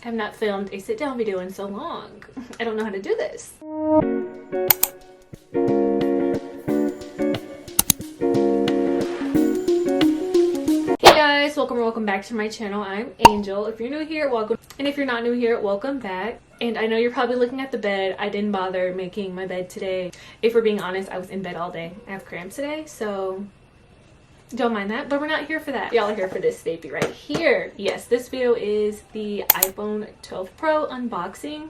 have not filmed a sit down video in so long. I don't know how to do this. Hey guys, welcome back to my channel. I'm Angel. If you're new here, welcome, and if you're not new here, welcome back. And I know you're probably looking at the bed. I didn't bother making my bed today. If we're being honest, I was in bed all day. I have cramps today, so don't mind that, but we're not here for that. Y'all are here for this baby right here. Yes, this video is the iPhone 12 Pro unboxing.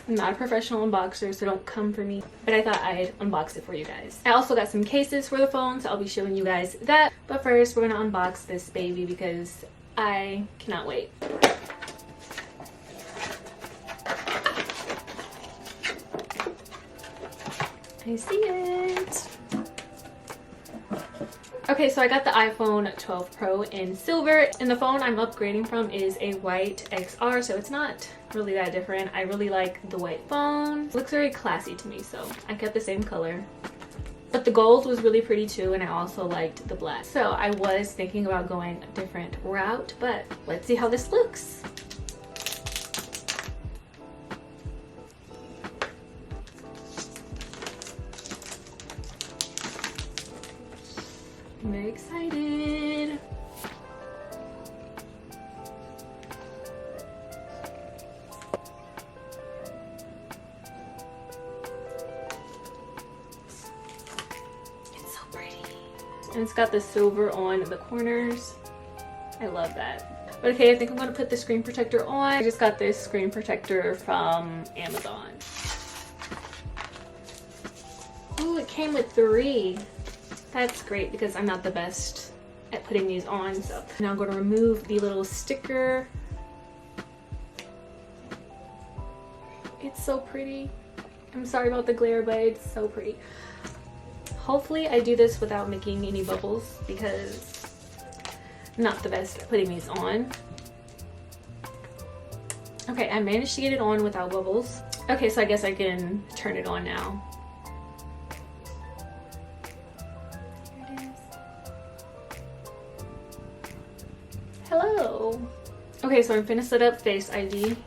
I'm not a professional unboxer, so don't come for me, but I thought I'd unbox it for you guys. I also got some cases for the phone, so I'll be showing you guys that. But first, we're gonna unbox this baby because I cannot wait. I see it. Okay, so I got the iPhone 12 Pro in silver, and the phone I'm upgrading from is a white XR, so it's not really that different. I really like the white phone. It looks very classy to me, so I kept the same color. But the gold was really pretty too, and I also liked the black. So I was thinking about going a different route, but let's see how this looks. I'm very excited. It's so pretty. And it's got the silver on the corners. I love that. But okay, I think I'm gonna put the screen protector on. I just got this screen protector from Amazon. Ooh, it came with 3. That's great because I'm not the best at putting these on. So now I'm going to remove the little sticker. It's so pretty. I'm sorry about the glare, but it's so pretty. Hopefully I do this without making any bubbles because I'm not the best at putting these on. Okay, I managed to get it on without bubbles. Okay, so I guess I can turn it on now. Hello. Okay, so I'm finna set up Face ID.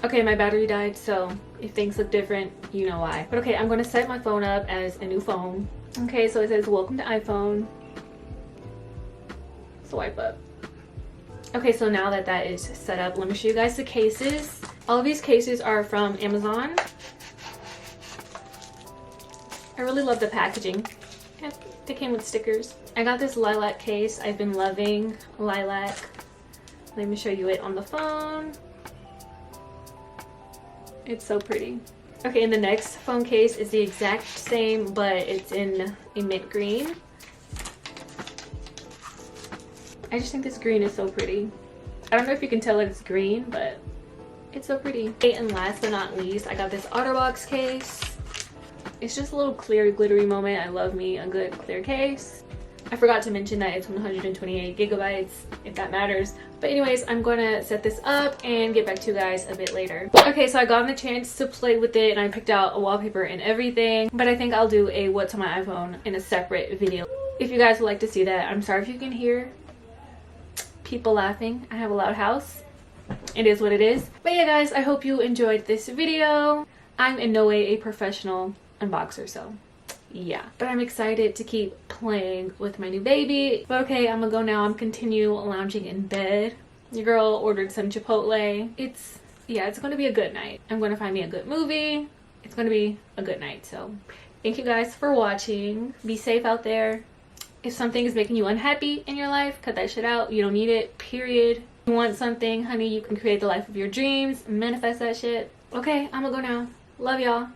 Okay, my battery died, so if things look different, you know why. But okay, I'm gonna set my phone up as a new phone. Okay, so it says welcome to iPhone. Swipe up. Okay, so now that that is set up, let me show you guys the cases. All of these cases are from Amazon. I really love the packaging. Yeah, they came with stickers. I got this lilac case. I've been loving lilac. Let me show you it on the phone. It's so pretty. Okay, and the next phone case is the exact same, but it's in a mint green. I just think this green is so pretty. I don't know if you can tell that it's green, but it's so pretty. Okay, and last but not least, I got this OtterBox case. It's just a little clear glittery moment. I love me a good clear case. I forgot to mention that it's 128 gigabytes, if that matters. But anyways, I'm gonna set this up and get back to you guys a bit later. Okay, so I got the chance to play with it and I picked out a wallpaper and everything. But I think I'll do a what's on my iPhone in a separate video. If you guys would like to see that, I'm sorry if you can hear people laughing. I have a loud house. It is what it is. But yeah guys, I hope you enjoyed this video. I'm in no way a professional unboxer, so yeah, but I'm excited to keep playing with my new baby. But okay, I'm gonna go now. I'm continue lounging in bed. Your girl ordered some Chipotle. It's gonna be a good night. I'm gonna find me a good movie. It's gonna be a good night. So thank you guys for watching. Be safe out there. If something is making you unhappy in your life, cut that shit out. You don't need it, period. If you want something, honey, you can create the life of your dreams, manifest that shit. Okay, I'm gonna go now. Love y'all.